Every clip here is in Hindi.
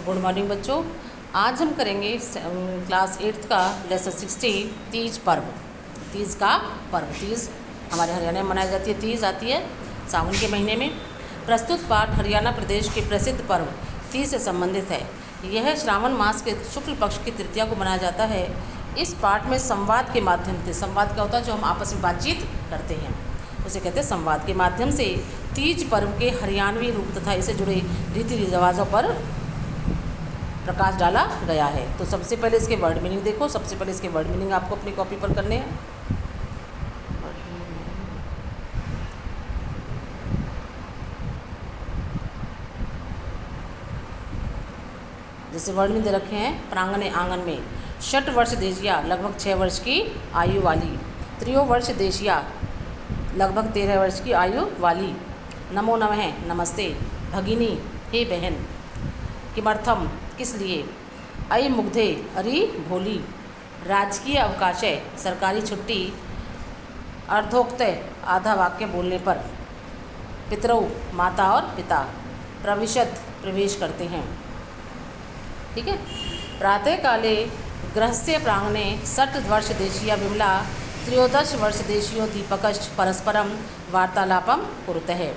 गुड मॉर्निंग बच्चों। आज हम करेंगे क्लास 8th का लेसन 16 तीज पर्व। तीज का पर्व, तीज हमारे हरियाणा में मनाई जाती है। तीज आती है सावन के महीने में। प्रस्तुत पाठ हरियाणा प्रदेश के प्रसिद्ध पर्व तीज से संबंधित है। यह श्रावण मास के शुक्ल पक्ष की तृतीया को मनाया जाता है। इस पाठ में संवाद के माध्यम से, संवाद क्या होता है, जो हम आपस में बातचीत करते हैं उसे कहते हैं संवाद के माध्यम से तीज पर्व के हरियाणवी रूप तथा इसे जुड़े रीति रिवाजों पर प्रकाश डाला गया है। तो सबसे पहले इसके वर्ड मीनिंग देखो। सबसे पहले इसके वर्ड मीनिंग आपको अपनी कॉपी पर करने हैं। जैसे वर्ड में दे रखे हैं, प्रांगण आंगन में। 6 वर्ष देशिया लगभग 6 वर्ष की आयु वाली। 3 वर्ष देशिया लगभग 13 वर्ष की आयु वाली। नमो नमः नमस्ते। भगिनी हे बहन। किमर्थम किस लिए। अय मुग्धे अरी भोली। राजकीय अवकाश है, सरकारी छुट्टी। अर्धोक्त आधा वाक्य बोलने पर। पितरौ माता और पिता। प्रविशत प्रवेश करते हैं। ठीक है। प्रातः काले गृहस्य प्रांगणे 6 वर्ष देशीया विमला 13 वर्ष देशीयो दीपकश्च परस्परम वार्तालापम कुरुतः।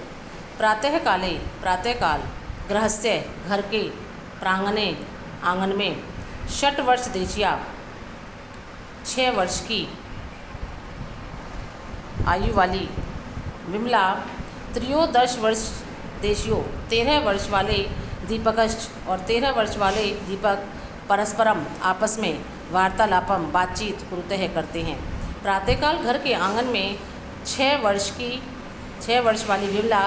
प्रातः काले, प्रातःकाल, गृहस्य घर के, प्रांगणे आंगन में, 6 वर्ष देशिया 6 वर्ष की आयु वाली, विमला 13 वर्ष देशियो 13 वर्ष वाले, दीपकश्च और 13 वर्ष वाले दीपक, परस्परम आपस में, वार्तालापम बातचीत, कुरुतः करते हैं। प्रातःकाल घर के आंगन में 6 वर्ष वाली विमला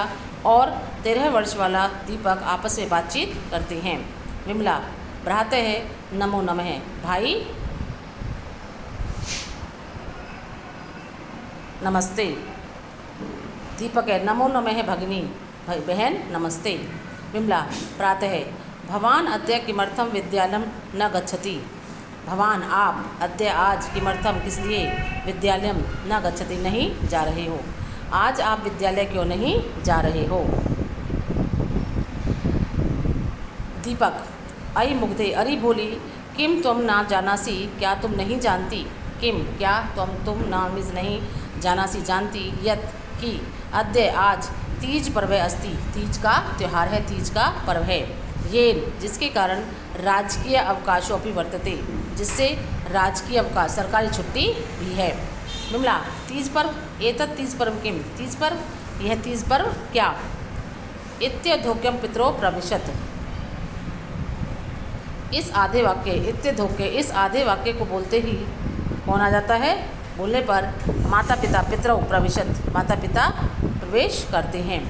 और 13 वर्ष वाला दीपक आपस में बातचीत करते हैं। विमला भ्रातः नमो नमः, भाई नमस्ते। दीपक है नमो नमः भगिनी, भाई बहन नमस्ते। विमला प्रातः भवान अद्य किमर्थम विद्यालयं न गच्छति। भवान आप, अद्य आज, किमर्थम किस लिए, विद्यालयं न गच्छति नहीं जा रहे हो। आज आप विद्यालय क्यों नहीं जा रहे हो। दीपक अयि मुग्धे अरि भोली। किम तुम ना जानासी, क्या तुम नहीं जानती। किम क्या, तुम ना मीन्स नहीं, जानासी जानती, यत कि, अद्य आज, तीज पर्व अस्ति, तीज का त्यौहार है, तीज का पर्व है। ये जिसके कारण राजकीय अवकाशों भी वर्तते, जिससे राजकीय अवकाश सरकारी छुट्टी भी है। विमला तीज पर्व एतत् तीज पर्व किम, तीज पर्व, यह तीज पर्व क्या। इत्यधोक्यम पितरो प्रविशत। इस आधे वाक्य, इत्यधोक्य, इस आधे वाक्य को बोलते ही कौन आ जाता है, बोलने पर माता पिता, पितरो प्रविशत, माता पिता प्रवेश करते हैं।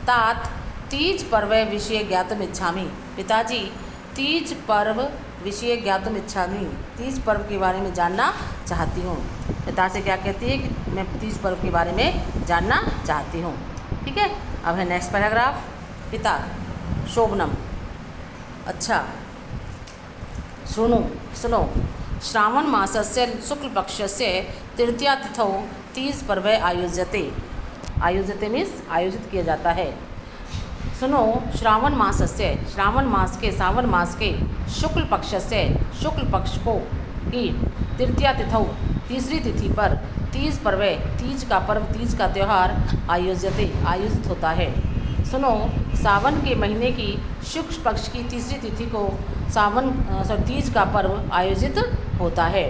तात तीज पर्व विषय ज्ञातुम इच्छामि। पिताजी तीज पर्व विषय ज्ञातुम इच्छामि, तीज पर्व के बारे में जानना चाहती हूँ। पिता से क्या कहती है कि मैं तीज पर्व के बारे में जानना चाहती हूँ। ठीक है। अब है नेक्स्ट पैराग्राफ। पिता शोभनम, अच्छा सुनो। श्रावण मासस्य शुक्ल पक्षस्य तृतीया तिथौ तीज पर्व आयोज्यते। आयोज्यते मीन्स आयोजित किया जाता है। सुनो, श्रावण मासस्य, श्रावण मास के, सावन मास के, शुक्ल पक्षस्य, शुक्ल पक्ष को की, तृतीया तिथौ तीसरी तिथि पर, तीज पर्व, तीज का पर्व, तीज का त्यौहार, आयोजित होता है। सुनो, सावन के महीने की शुक्ल पक्ष की तीसरी तिथि को तीज का पर्व आयोजित होता है।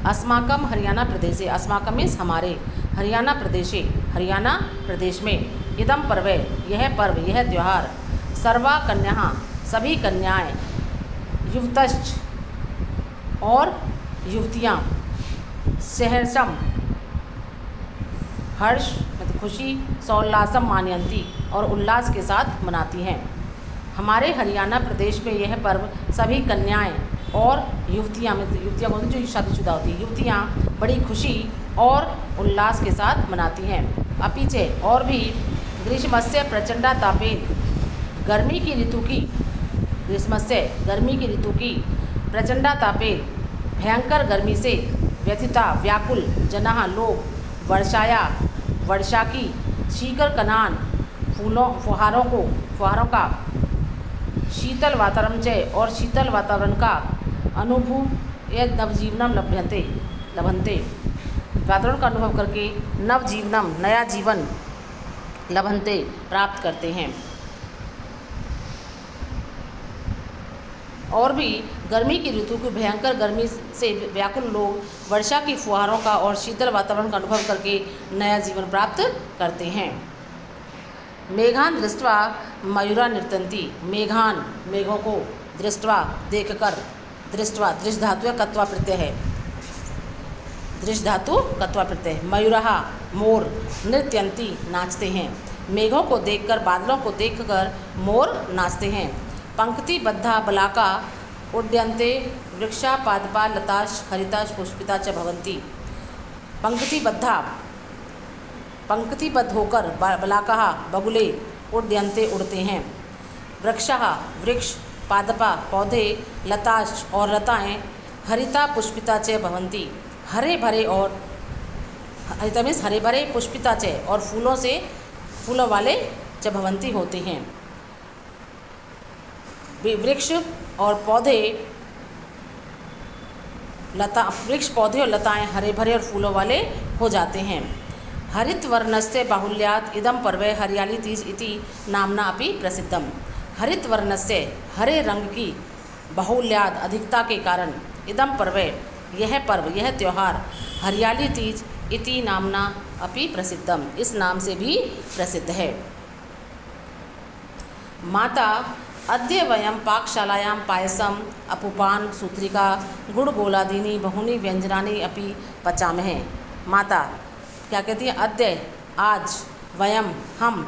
अस्माकम हरियाणा प्रदेशे, अस्माकम मीन्स हमारे, हरियाणा प्रदेशे, हरियाणा प्रदेश में, इदम पर्व, यह पर्व, यह त्यौहार, सर्वा कन्या, सभी कन्याएं, युवतश्च और युवतियाँ, सहर्षम हर्ष मतलब खुशी, सौल्लासम मानयंती और उल्लास के साथ मनाती हैं। हमारे हरियाणा प्रदेश में यह पर्व सभी कन्याएं और युवतियाँ, मतलब युवतियाँ बोलते जो शादीशुदा होती है, युवतियाँ बड़ी खुशी और उल्लास के साथ मनाती हैं। अपीछे और भी ग्रीष्मस्य प्रचंडा तापे, गर्मी की ऋतु की, ग्रीष्मस्य गर्मी की ऋतु की, प्रचंडा तापे भयंकर गर्मी से, व्यथिता व्याकुल, जनाः लोग, वर्षाया वर्षा की, शीकर कनान फूलों फुहारों का, शीतल वातावरण च और शीतल वातावरण का अनुभव यह नवजीवनम लभन्ते वातावरण का अनुभव करके नवजीवनम नया जीवन लभन्ते प्राप्त करते हैं। और भी गर्मी की ऋतु की भयंकर गर्मी से व्याकुल लोग वर्षा की फुहारों का और शीतल वातावरण का अनुभव करके नया जीवन प्राप्त करते हैं। मेघान दृष्ट्वा मयूरा नृत्यन्ति। मेघान मेघों को दृष्ट्वा देखकर, दृष्ट्वा दृश्य धातु कत्वा प्रत्यय है, दृश्य धातु कत्वा प्रत्यय। मयूरहा मोर, नृत्यन्ति नाचते हैं। मेघों को देखकर, बादलों को देखकर मोर नाचते हैं। पंक्तिबद्धा बलाका उड्यन्ते वृक्षा पादपा लताश हरिताश पुष्पिता च भवन्ति। पंक्तिबद्धा पंक्तिबद्ध होकर बलाका बगुले उड्यन्ते उड़ते हैं। वृक्षः वृक्ष, पादपा पौधे, लताश और लताएं, हरिता पुष्पिता च भवन्ति हरे भरे और हरिता मीन्स हरे भरे, पुष्पिता च और फूलों वाले च भवन्ति होते हैं। वृक्ष और पौधे, वृक्ष पौधे और लताएं हरे भरे और फूलों वाले हो जाते हैं। हरित वर्णस्य बाहुल्यात् इदं पर्वे हरियाली तीज इति नामना अपि प्रसिद्धम। हरित वर्णस्य हरे रंग की बाहुल्यात् अधिकता के कारण इदं पर्वे यह पर्व, यह त्यौहार हरियाली तीज इति नामना अपि प्रसिद्धम इस नाम से भी प्रसिद्ध है। माता अद्य वयं पाकशालायां पायसम अपूपान सूत्रिका गुड़गोलादीनी बहूनि व्यंजनानि अपि पचामहे। माता क्या कहती है? अद्य आज, वयम हम,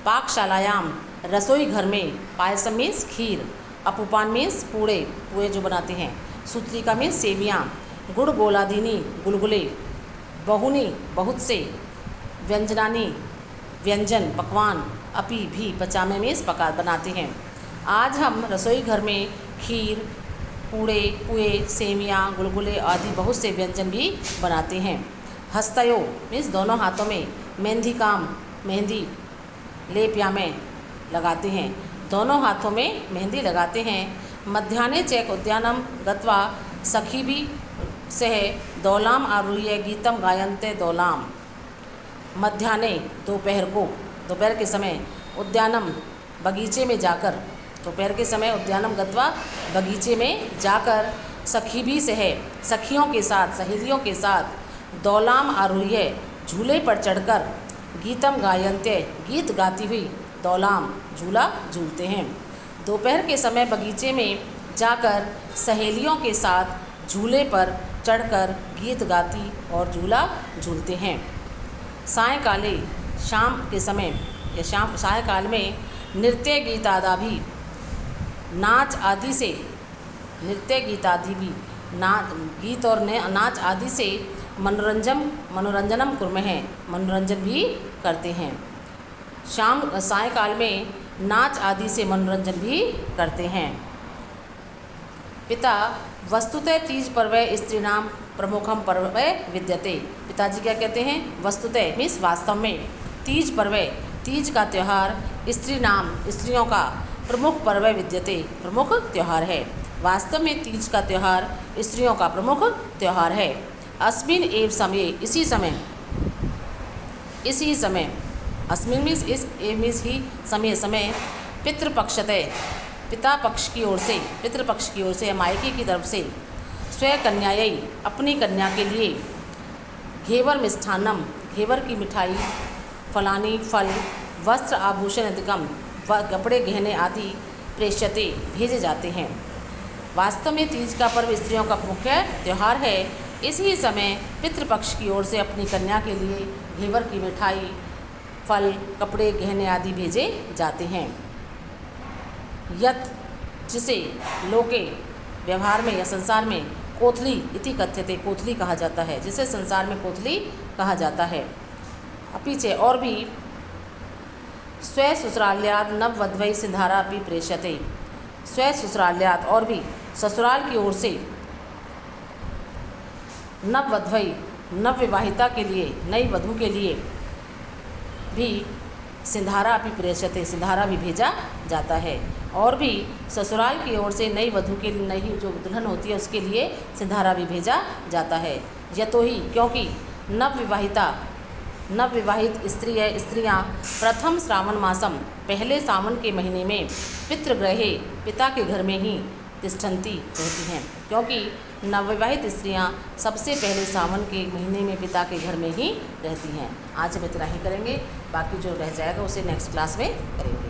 पाकशालायां रसोई घर में, पायसम मीन्स खीर, अपूपान मीन्स पूड़े जो बनाते हैं, सूत्रिका मीन्स सेवियाँ, गुड़गोलादीनी गुलगुले, बहुनी बहुत से, व्यंजनानी व्यंजन पकवान, अपी भी पचामे मीन्स पका बनाते हैं। आज हम रसोई घर में खीर, पुए, सेवियाँ, गुलगुले आदि बहुत से व्यंजन भी बनाते हैं। हस्तयो मीन्स दोनों हाथों में, मेहंदी काम मेहंदी लेप्यामे लगाते हैं, दोनों हाथों में मेहंदी लगाते हैं। मध्याह्ने चैक उद्यानम गत्वा सखी भी सह दौलाम आरुह्य गीतम गायन्ते दौलाम। मध्याह्ने दोपहर के समय, उद्यानम बगीचे में जाकर, दोपहर के समय उद्यानम गत्वा बगीचे में जाकर, सखी भी सह सखियों के साथ, सहेलियों के साथ, दौलाम आरुह्य झूले पर चढ़कर, गीतम गायन्ते गीत गाती हुई, दौलाम झूला झूलते हैं। दोपहर के समय बगीचे में जाकर सहेलियों के साथ झूले पर चढ़कर गीत गाती और झूला झूलते हैं। सायंकाले शाम के समय या सायंकाल में नृत्य गीतादि नाच आदि से, नृत्य गीतादि भी गीत और नाच आदि से मनोरंजनम कुर्मः मनोरंजन भी करते हैं। सायंकाल में नाच आदि से मनोरंजन भी करते हैं। पिता वस्तुतः तीज पर्व स्त्रीणाम प्रमुखम पर्व विद्यते। पिताजी क्या कहते हैं? वस्तुतः मीन्स वास्तव में, तीज पर्व तीज का त्यौहार स्त्रियों का प्रमुख पर्व विद्यते प्रमुख त्यौहार है। वास्तव में तीज का त्यौहार स्त्रियों का प्रमुख त्यौहार है। अस्मिन एव समय इसी समय अस्मिन मीन्स इस एव मीन्स ही समय पितृपक्षतः पिता पक्ष की ओर से मायके की तरफ से स्वकन्यायै अपनी कन्या के लिए घेवर मिष्ठान्नम घेवर की मिठाई, फलानी फल, वस्त्र आभूषण अधिकम व कपड़े गहने आदि प्रेष्यते भेजे जाते हैं। वास्तव में तीज का पर्व स्त्रियों का मुख्य त्यौहार है। इसी समय पितृपक्ष की ओर से अपनी कन्या के लिए घेवर की मिठाई, फल, कपड़े गहने आदि भेजे जाते हैं। यत जिसे लोके व्यवहार में या संसार में कोथली इति कथ्यते कोथली कहा जाता है, जिसे संसार में कोथली कहा जाता है। अपीछे और भी स्व ससुराल्याद नववधवै सिंधारा अपि प्रेष्यते। स्व ससुराल्याद और भी ससुराल की ओर से नववधवै नवविवाहिता के लिए, नई वधू के लिए भी सिंधारा अपि प्रेष्यते सिंधारा भी भेजा जाता है। और भी ससुराल की ओर से नई वधू के नई जो दुल्हन होती है उसके लिए सिंधारा भी भेजा जाता है। यतोहि क्योंकि नवविवाहित स्त्रियाँ प्रथम श्रावण मासम पहले सावन के महीने में पितृगृहे पिता के घर में ही तिष्ठन्ति रहती हैं, क्योंकि नवविवाहित स्त्रियां सबसे पहले सावन के महीने में पिता के घर में ही रहती हैं। आज हम इतना ही करेंगे, बाकी जो रह जाएगा उसे नेक्स्ट क्लास में करेंगे।